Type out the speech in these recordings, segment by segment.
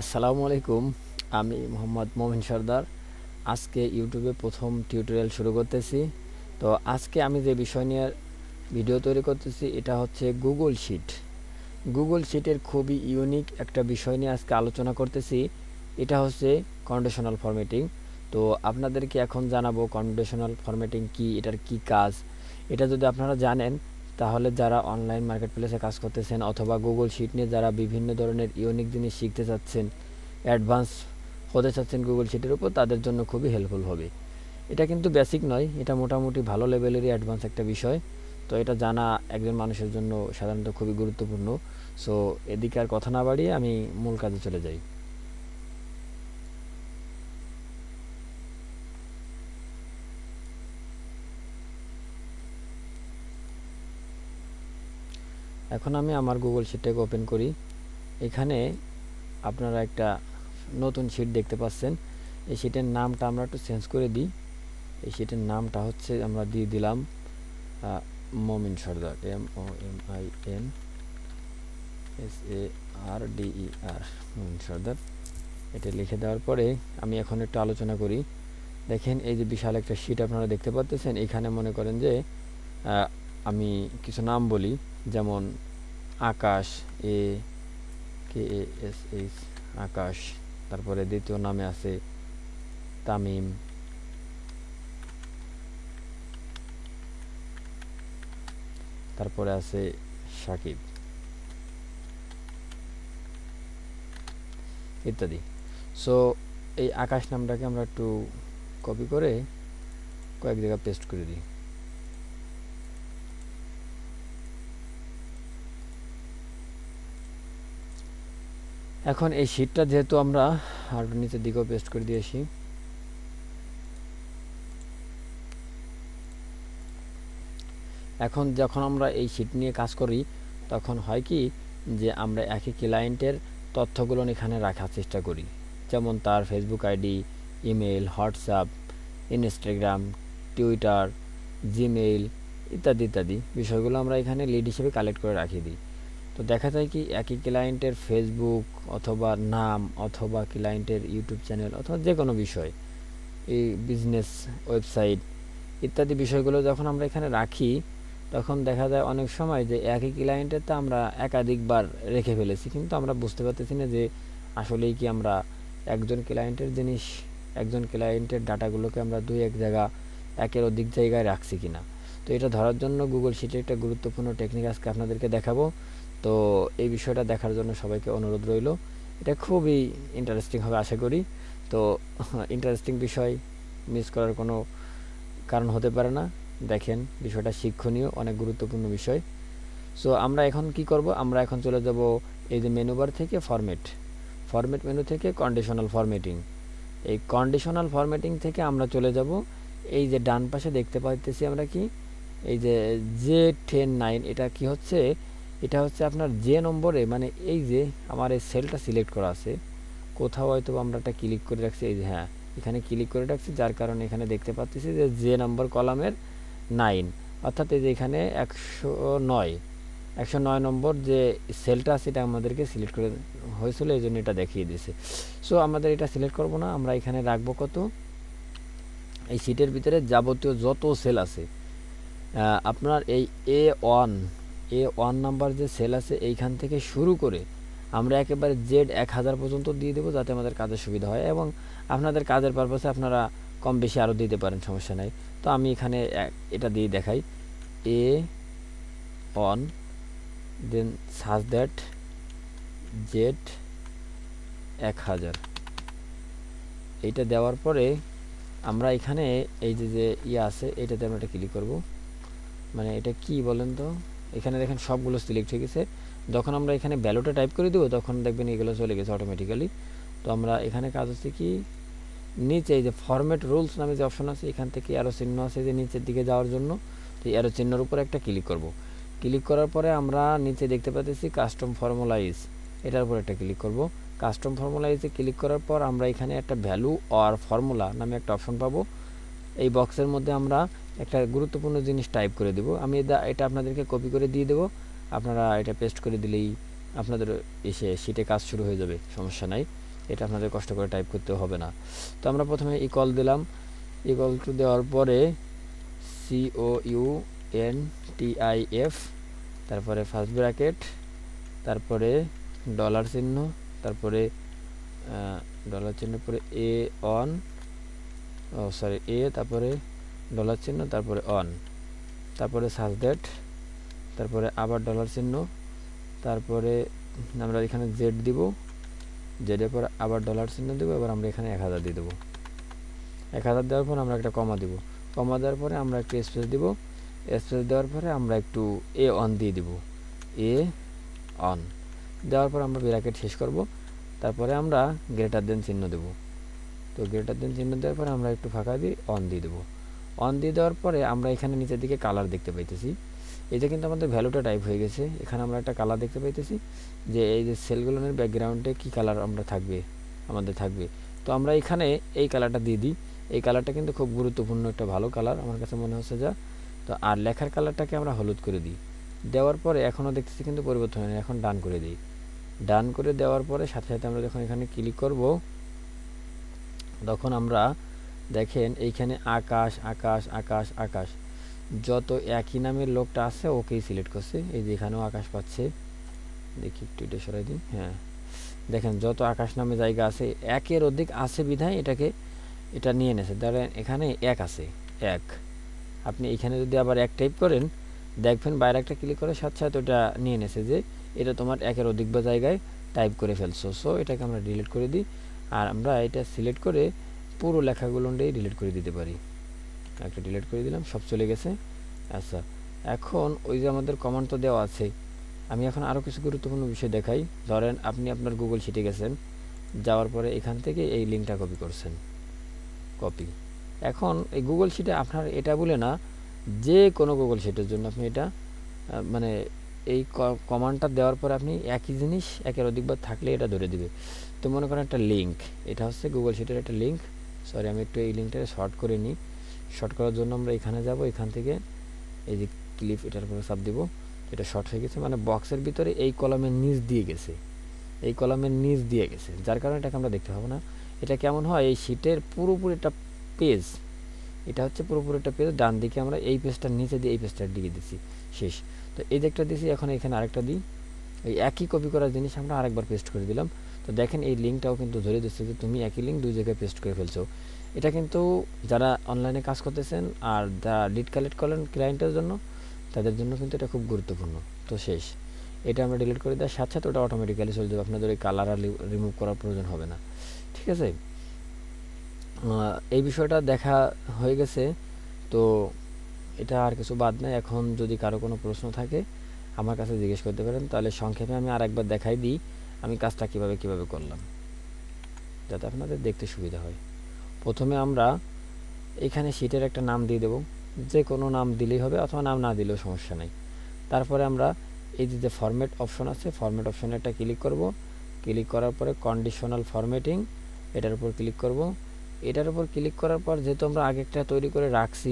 আসসালামু আলাইকুম। আমি মোহাম্মদ মোমিন সর্দার। আজকে ইউটিউবে প্রথম টিউটোরিয়াল শুরু করতেছি। তো আজকে আমি যে বিষয় নিয়ে ভিডিও তৈরি করতেছি এটা হচ্ছে গুগল শিট। গুগল শিটের খুবই ইউনিক একটা বিষয় নিয়ে আজকে আলোচনা করতেছি। এটা হচ্ছে কন্ডিশনাল ফরম্যাটিং। তো আপনাদেরকে এখন জানাবো কন্ডিশনাল ফরম্যাটিং কি, এটার কি কাজ। এটা যদি আপনারা জানেন তাহলে যারা অনলাইন মার্কেট প্লেসে কাজ করতেছেন অথবা গুগল শিট নিয়ে যারা বিভিন্ন ধরনের ইউনিক জিনিস শিখতে চাচ্ছেন, অ্যাডভান্স হতে চাচ্ছেন গুগল শিটের উপর, তাদের জন্য খুবই হেল্পফুল হবে। এটা কিন্তু বেসিক নয়, এটা মোটামুটি ভালো লেভেলেরই অ্যাডভান্স একটা বিষয়। তো এটা জানা একজন মানুষের জন্য সাধারণত খুবই গুরুত্বপূর্ণ। সো এদিকে আর কথা না বাড়িয়ে আমি মূল কাজে চলে যাই। এখন আমি আমার গুগল শিটটাকে ওপেন করি। এখানে আপনারা একটা নতুন শিট দেখতে পাচ্ছেন। এই শিটের নামটা আমরা একটু চেঞ্জ করে দিই। এই শিটের নামটা হচ্ছে আমরা দিয়ে দিলাম মমিন সর্দার, MOMINSARDER, মমিন সর্দার। এটা লিখে দেওয়ার পরে আমি এখন একটু আলোচনা করি। দেখেন এই যে বিশাল একটা শিট আপনারা দেখতে পাচ্ছেন। এখানে মনে করেন যে আমি কিছু নাম বলি, যেমন আকাশ, AKASH, আকাশ। তারপরে দ্বিতীয় নামে আছে তামিম, তারপরে আছে সাকিব ইত্যাদি। সো এই আকাশ নামটাকে আমরা একটু কপি করে কয়েক জায়গায় পেস্ট করে দিই। এখন এই শিটটা যেহেতু আমরা আর নিচের দিকেও পেস্ট করে দিয়েছি, এখন যখন আমরা এই শিট নিয়ে কাজ করি তখন হয় কি যে আমরা একই ক্লায়েন্টের তথ্যগুলো এখানে রাখার চেষ্টা করি, যেমন তার Facebook ID, email, WhatsApp, Instagram, Twitter, Gmail ইত্যাদি ইত্যাদি বিষয়গুলো আমরা এখানে লিড হিসেবে কালেক্ট করে রাখিয়ে দিই। তো দেখা যায় কি একই ক্লায়েন্টের ফেসবুক অথবা নাম অথবা ক্লায়েন্টের ইউটিউব চ্যানেল অথবা যে কোনো বিষয়, এই বিজনেস ওয়েবসাইট ইত্যাদি বিষয়গুলো যখন আমরা এখানে রাখি তখন দেখা যায় অনেক সময় যে একই ক্লায়েন্টের তো আমরা একাধিকবার রেখে ফেলেছি, কিন্তু আমরা বুঝতে পারতেছি না যে আসলেই কি আমরা একজন ক্লায়েন্টের জিনিস, একজন ক্লায়েন্টের ডাটাগুলোকে আমরা দুই এক জায়গা, একের অধিক জায়গায় রাখছি কিনা। তো এটা ধরার জন্য গুগল শিটে একটা গুরুত্বপূর্ণ টেকনিক আজকে আপনাদেরকে দেখাবো। তো এই বিষয়টা দেখার জন্য সবাইকে অনুরোধ রইল। এটা খুবই ইন্টারেস্টিং হবে আশা করি। তো ইন্টারেস্টিং বিষয় মিস করার কোনো কারণ হতে পারে না। দেখেন বিষয়টা শিক্ষণীয়, অনেক গুরুত্বপূর্ণ বিষয়। সো আমরা এখন কি করব, আমরা এখন চলে যাব এই যে মেনু বার থেকে ফরম্যাট মেনু থেকে কন্ডিশনাল ফরম্যাটিং। এই কন্ডিশনাল ফরম্যাটিং থেকে আমরা চলে যাব এই যে ডান পাশে দেখতে পাইতেছি আমরা কি এই যে J109, এটা কি হচ্ছে, এটা হচ্ছে আপনার যে নম্বরে, মানে এই যে আমার এই সেলটা সিলেক্ট করা আছে, কোথাও হয়তো আমরা একটা ক্লিক করে রাখছি, এই যে হ্যাঁ এখানে ক্লিক করে রাখছি, যার কারণে এখানে দেখতে পাচ্ছি যে যে নম্বর কলামের 9, অর্থাৎ এই যে এখানে 109 নম্বর যে সেলটা আছে এটা আমাদেরকে সিলেক্ট করে হয়েছিল, এই জন্য এটা দেখিয়ে দিয়েছে। সো আমাদের এটা সিলেক্ট করব না, আমরা এখানে রাখবো কত, এই সিটের ভিতরে যাবতীয় যত সেল আছে আপনার এই A1 নাম্বার যে সেল আছে এইখান থেকে শুরু করে আমরা একেবারে Z1000 পর্যন্ত দিয়ে দেবো, যাতে আমাদের কাজের সুবিধা হয় এবং আপনাদের কাজের পারপাসে আপনারা কম বেশি আরও দিতে পারেন, সমস্যা নাই। তো আমি এখানে এটা দিয়ে দেখাই, A1 then search that Z1000। এইটা দেওয়ার পরে আমরা এখানে এই যে ইয়ে আছে এটাতে আমরা এটা ক্লিক করব, মানে এটা কি বলেন তো, এখানে দেখেন সবগুলো সিলেক্ট হয়ে গেছে। যখন আমরা এখানে ভ্যালুটা টাইপ করে দেবো তখন দেখবেন এগুলো চলে গেছে অটোমেটিক্যালি। তো আমরা এখানে কাজ হচ্ছে কি, নিচে এই যে ফরম্যাট রুলস নামে যে অপশন আছে এখান থেকে অ্যারো চিহ্ন আছে যে নিচের দিকে যাওয়ার জন্য, তো অ্যারো চিহ্নের উপর একটা ক্লিক করব। ক্লিক করার পরে আমরা নিচে দেখতে পাচ্ছি কাস্টম ফর্মুলাইজ, এটার উপর একটা ক্লিক করব। কাস্টম ফর্মুলাইজে ক্লিক করার পর আমরা এখানে একটা ভ্যালু অর ফর্মুলা নামে একটা অপশন পাবো। এই বক্সের মধ্যে আমরা একটা গুরুত্বপূর্ণ জিনিস টাইপ করে দেব। আমি এটা আপনাদেরকে কপি করে দিয়ে দেবো, আপনারা এটা পেস্ট করে দিলেই আপনাদের এসে শিটে কাজ শুরু হয়ে যাবে, সমস্যা নাই। এটা আপনাদের কষ্ট করে টাইপ করতে হবে না। তো আমরা প্রথমে ইকুয়াল দিলাম, ইকুয়াল টু দেওয়ার পরে COUNTIF, তারপরে ফার্স্ট ব্র্যাকেট, তারপরে ডলার চিহ্ন, তারপরে ডলার চিহ্ন পরে তারপরে ডলার চিহ্ন, তারপরে অন, তারপরে সার্চ দ্যাট, তারপরে আবার ডলার চিহ্ন, তারপরে আমরা এখানে জেড দিব, জেডের পরে আবার ডলার চিহ্ন দেবো। এবার আমরা এখানে 1000 দিয়ে দেবো। 1000 দেওয়ার পর আমরা একটা কমা দিব, কমা দেওয়ার পরে আমরা একটু স্পেস দিব, স্পেস দেওয়ার পরে আমরা একটু A1 দিয়ে দিব, A1 দেওয়ার পর আমরা ব্র্যাকেট শেষ করব। তারপরে আমরা গ্রেটার দেন চিহ্ন দেব। তো গ্রেটার দেন চিহ্ন দেওয়ার পরে আমরা একটু ফাঁকা দিয়ে অন দিয়ে দেবো। অন দিয়ে দেওয়ার পরে আমরা এখানে নিচের দিকে কালার দেখতে পাইতেছি। এটা কিন্তু আমাদের ভ্যালুটা টাইপ হয়ে গেছে। এখানে আমরা একটা কালার দেখতে পাইতেছি যে এই যে সেলগুলোর ব্যাকগ্রাউন্ডে কী কালার আমাদের থাকবে। তো আমরা এখানে এই কালারটা দিয়ে দিই। এই কালারটা কিন্তু খুব গুরুত্বপূর্ণ একটা ভালো কালার আমার কাছে মনে হচ্ছে যা। তো আর লেখার কালারটাকে আমরা হলুদ করে দিই। দেওয়ার পরে এখনও দেখতেছি কিন্তু পরিবর্তন হয়নি, এখন ডান করে দিই। ডান করে দেওয়ার পরে সাথে সাথে আমরা যখন এখানে ক্লিক করব তখন আমরা দেখেন এইখানে আকাশ আকাশ আকাশ আকাশ যত একই নামের লোকটা আছে ওকেই সিলেক্ট করছে। এই যে এখানেও আকাশ পাচ্ছে, দেখি একটু এটা সরাই দিই। হ্যাঁ, দেখেন যত আকাশ নামে জায়গা আছে একের অধিক আছে বিধায় এটা নিয়ে নেছে। ধরেন এখানে এক আছে, এক, আপনি এখানে যদি আবার এক টাইপ করেন দেখবেন বাইরে একটা ক্লিক করে সাথে সাথে ওটা নিয়ে নেছে যে এটা তোমার একের অধিক বা জায়গায় টাইপ করে ফেলছো। সো এটাকে আমরা ডিলিট করে দিই। আর আমরা এটা সিলেক্ট করে পুরো লেখাগুলো ডিলিট করে দিতে পারি। একটা ডিলিট করে দিলাম, সব চলে গেছে। আচ্ছা, এখন ওই যে আমাদের কমান্ড তো দেওয়া আছে, আমি এখন আরও কিছু গুরুত্বপূর্ণ বিষয় দেখাই। ধরেন আপনি আপনার গুগল শিটে গেছেন, যাওয়ার পরে এখান থেকে এই লিঙ্কটা কপি করছেন, কপি। এখন এই গুগল শিটে আপনার এটা বলে না, যে কোনো গুগল শিটের জন্য আপনি এটা মানে এই কমান্ডটা দেওয়ার পরে আপনি একই জিনিস একের অধিকবার থাকলে এটা ধরে দিবে। তো মনে করেন একটা লিঙ্ক, এটা হচ্ছে গুগল শিটের একটা লিঙ্ক। সরি, আমি একটু এই লিঙ্কটাকে শর্ট করে নিই। শর্ট করার জন্য আমরা এখানে যাব, এখান থেকে এই যে ক্লিপ এটার উপরে চাপ দিব, এটা শর্ট হয়ে গেছে। মানে বক্সের ভিতরে এই কলামের নিচ দিয়ে গেছে, এই কলামের নিচ দিয়ে গেছে, যার কারণে এটাকে আমরা দেখতে পাবো না। এটা কেমন হয়, এই শিটের পুরোপুরি একটা পেজ, এটা হচ্ছে পুরোপুরি একটা পেজ, ডান দিকে আমরা এই পেজটার নিচে দিয়ে এই পেজটার দিকে দিচ্ছি, শেষ। তো এই যে একটা দিছি, এখন এখানে আরেকটা দিই, এই একই কপি করার জিনিস আমরা আরেকবার পেস্ট করে দিলাম। তো দেখেন এই লিঙ্কটাও কিন্তু ধরে দিচ্ছে যে তুমি একই লিঙ্ক দুই জায়গায় পেস্ট করে ফেলছো। এটা কিন্তু যারা অনলাইনে কাজ করতেছেন আর যারা লিড কালেক্ট করেন ক্লায়েন্টের জন্য, তাদের জন্য কিন্তু এটা খুব গুরুত্বপূর্ণ। তো শেষ, এটা আমরা ডিলিট করে দেওয়ার সাথে সাথে ওটা অটোমেটিক্যালি চলে যাবে, আপনাদের ওই কালার আর রিমুভ করার প্রয়োজন হবে না। ঠিক আছে, এই বিষয়টা দেখা হয়ে গেছে। তো এটা আর কিছু বাদ নাই। এখন যদি কারো কোনো প্রশ্ন থাকে আমার কাছে জিজ্ঞেস করতে পারেন। তাহলে সংক্ষেপে আমি আরেকবার দেখাই দিই আমি কাজটা কিভাবে করলাম, যাতে আপনাদের দেখতে সুবিধা হয়। প্রথমে আমরা এখানে শিটের একটা নাম দিয়ে দেব, যে কোনো নাম দিলেই হবে অথবা নাম না দিলেও সমস্যা নেই। তারপরে আমরা এই যে ফরম্যাট অপশন আছে, ফরম্যাট অপশনে একটা ক্লিক করব। ক্লিক করার পরে কন্ডিশনাল ফরম্যাটিং, এটার উপর ক্লিক করব। এটার উপর ক্লিক করার পর যেহেতু আমরা আগে একটা তৈরি করে রাখছি,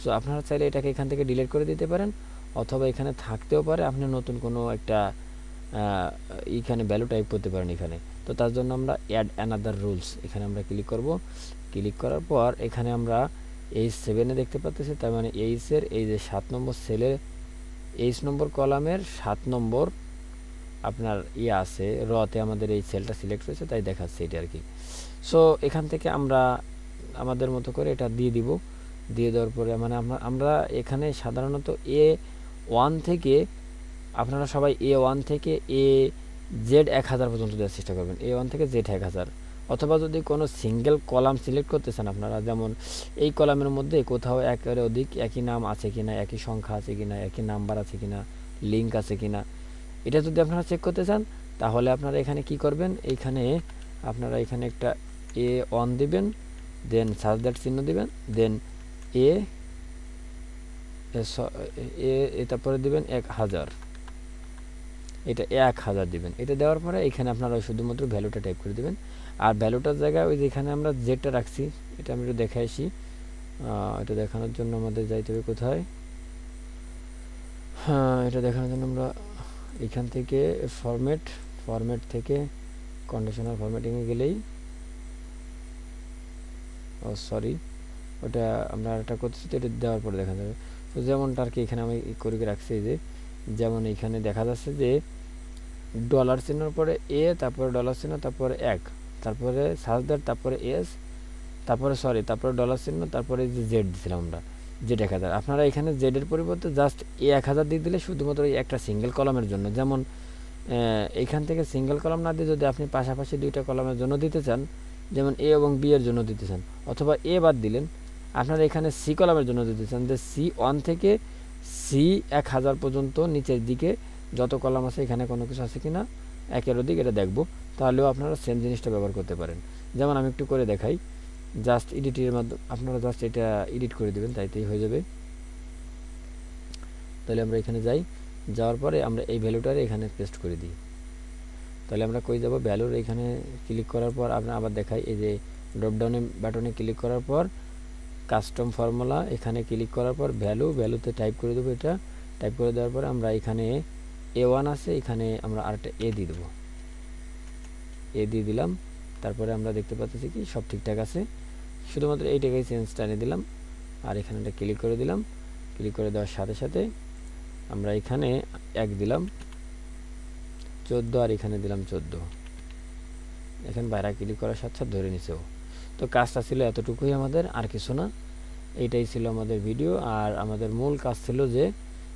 সো আপনারা চাইলে এটাকে এখান থেকে ডিলিট করে দিতে পারেন, অথবা এখানে থাকতেও পারে, আপনি নতুন কোনো একটা এখানে ভ্যালু টাইপ করতে পারেন এখানে। তো তার জন্য আমরা অ্যাড অ্যানাদার রুলস, এখানে আমরা ক্লিক করব। ক্লিক করার পর এখানে আমরা H7 দেখতে পাচ্ছি, তার মানে এইচের এই যে 7 নম্বর সেলের H নম্বর কলামের 7 নম্বর আপনার আছে রতে আমাদের এই সেলটা সিলেক্ট হয়েছে, তাই দেখাচ্ছে এটা আর কি। সো এখান থেকে আমরা আমাদের মতো করে এটা দিয়ে দিব। দিয়ে দেওয়ার পরে মানে আমরা এখানে সাধারণত A1 থেকে আপনারা সবাই A1 থেকে Z1000 পর্যন্ত দেওয়ার চেষ্টা করবেন, A1 থেকে Z1000। অথবা যদি কোনো সিঙ্গেল কলাম সিলেক্ট করতে চান আপনারা, যেমন এই কলামের মধ্যে কোথাও একের অধিক একই নাম আছে কিনা, একই সংখ্যা আছে কিনা, একই নাম্বার আছে কিনা, লিঙ্ক আছে কিনা, এটা যদি আপনারা চেক করতে চান তাহলে আপনারা এখানে কি করবেন, আপনারা এখানে একটা A1 দিবেন, দেন সার্চ দ্যাট চিহ্ন দিবেন, দেন তারপরে দিবেন 1000, এটা 1000 দিবেন। এটা দেওয়ার পরে এখানে আপনারা শুধুমাত্র ভ্যালুটা টাইপ করে দিবেন। আর ভ্যালুটার জায়গায় ওই যেখানে আমরা জেডটা রাখছি, এটা আমি একটু দেখে আসি। এটা দেখানোর জন্য আমাদের যাইতে হবে কোথায়, এটা দেখানোর জন্য আমরা এখান থেকে ফরম্যাট থেকে কন্ডিশনাল ফরম্যাটিংয়ে গেলেই সরি ওটা আমরা এটা করতেছি, তো এটা দেওয়ার পরে দেখা যাবে। তো যেমনটা আর কি এখানে আমি করে রাখছি যে যেমন এখানে দেখা যাচ্ছে যে ডলার চিহ্নর পরে এ, তারপরে ডলার চিহ্ন, তারপরে এক, তারপরে সার্চদার, তারপরে এস, তারপরে ডলার চিহ্ন, তারপরে যে জেড দিছিলাম আমরা, জেড 1000। আপনারা এখানে জেডের পরিবর্তে জাস্ট এ 1000 দিয়ে দিলে শুধুমাত্র এই একটা সিঙ্গেল কলামের জন্য, যেমন এইখান থেকে সিঙ্গেল কলাম না দিয়ে যদি আপনি পাশাপাশি দুইটা কলামের জন্য দিতে চান, যেমন এ এবং বি এর জন্য দিতে চান, অথবা এ বাদ দিলেন, আপনারা এখানে সি কলামের জন্য দিতে চান, যে সি 1 থেকে সি 1000 পর্যন্ত নিচের দিকে যত কলাম আছে এখানে কোনো কিছু আছে কিনা একের অধিক এটা দেখব, তাহলেও আপনারা সেম জিনিসটা ব্যবহার করতে পারেন। যেমন আমি একটু করে দেখাই, জাস্ট এডিটের মাধ্যমে আপনারা জাস্ট এটা এডিট করে দেবেন, তাইতেই হয়ে যাবে। তাহলে আমরা এখানে যাই, যাওয়ার পরে আমরা এই ভ্যালুটারে এখানে পেস্ট করে দিই। তাহলে আমরা কই যাব, ভ্যালুর এখানে ক্লিক করার পর আপনার আবার দেখাই, এই যে ড্রপডাউনে বাটনে ক্লিক করার পর কাস্টম ফর্মুলা, এখানে ক্লিক করার পর ভ্যালুতে টাইপ করে দেবো। এটা টাইপ করে দেওয়ার পরে আমরা এখানে A1 আছে, এখানে আমরা আরেকটা এ দিয়ে দেবো, এ দিয়ে দিলাম। তারপরে আমরা দেখতে পাচ্ছি কি সব ঠিকঠাক আছে, শুধুমাত্র এইটাকেই চেঞ্জটা এনে দিলাম আর এখানে একটা ক্লিক করে দিলাম। ক্লিক করে দেওয়ার সাথে সাথে আমরা এখানে 1 দিলাম, 14 আর এখানে দিলাম 14, এখানে বাইরে ক্লিক করার সাথে সাথে ধরে নিছেও। তো কাজটা ছিল এতটুকুই আমাদের, আর কিছু না। এইটাই ছিল আমাদের ভিডিও। আর আমাদের মূল কাজ ছিল যে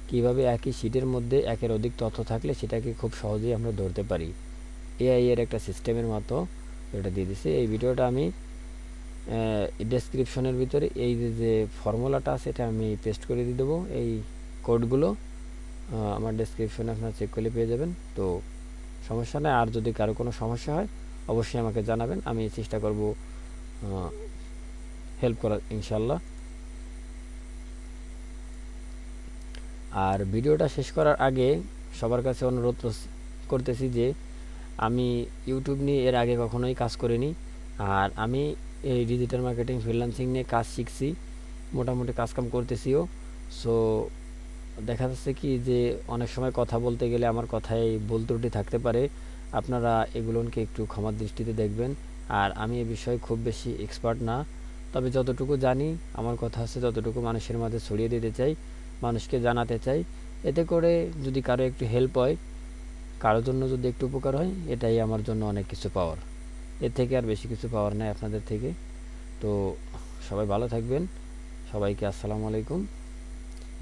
কিভাবে একই শীটের মধ্যে একের অধিক তথ্য থাকলে সেটাকে খুব সহজেই আমরা ধরতে পারি। এআই এর একটা সিস্টেমের মতো এটা দিয়ে দিছি। এই ভিডিওটা আমি ডেসক্রিপশনের ভিতরে এই যে ফর্মুলাটা আছে এটা আমি পেস্ট করে দিয়ে দেবো, এই কোডগুলো আমার ডেসক্রিপশনে আপনারা চেক করলে পেয়ে যাবেন। তো সমস্যা নেই, আর যদি কারো কোনো সমস্যা হয় অবশ্যই আমাকে জানাবেন, আমি চেষ্টা করব হেল্প করার ইনশাল্লাহ। আর ভিডিওটা শেষ করার আগে সবার কাছে অনুরোধ করতেছি যে আমি ইউটিউব নিয়ে এর আগে কখনোই কাজ করিনি, আর আমি এই ডিজিটাল মার্কেটিং ফ্রিল্যান্সিং নিয়ে কাজ শিখছি, মোটামুটি কাজকাম করতেছিও। সো দেখা যাচ্ছে কি যে অনেক সময় কথা বলতে গেলে আমার কথায় ভুল ত্রুটি থাকতে পারে, আপনারা এগুলোকে একটু ক্ষমার দৃষ্টিতে দেখবেন। আর আমি এ বিষয়ে খুব বেশি এক্সপার্ট না, তবে যতটুকু জানি আমার কথা আছে ততটুকু মানুষের মাঝে ছড়িয়ে দিতে চাই, মানুষকে জানাতে চাই। এতে করে যদি কারো একটু হেল্প হয়, কারোর জন্য যদি একটু উপকার হয়, এটাই আমার জন্য অনেক কিছু পাওয়ার, এর থেকে আর বেশি কিছু পাওয়ার নাই আপনাদের থেকে। তো সবাই ভালো থাকবেন, সবাইকে আসসালামু আলাইকুম,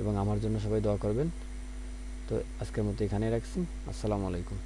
এবং আমার জন্য সবাই দোয়া করবেন। তো আজকের মতো এখানেই রাখছি, আসসালামু আলাইকুম।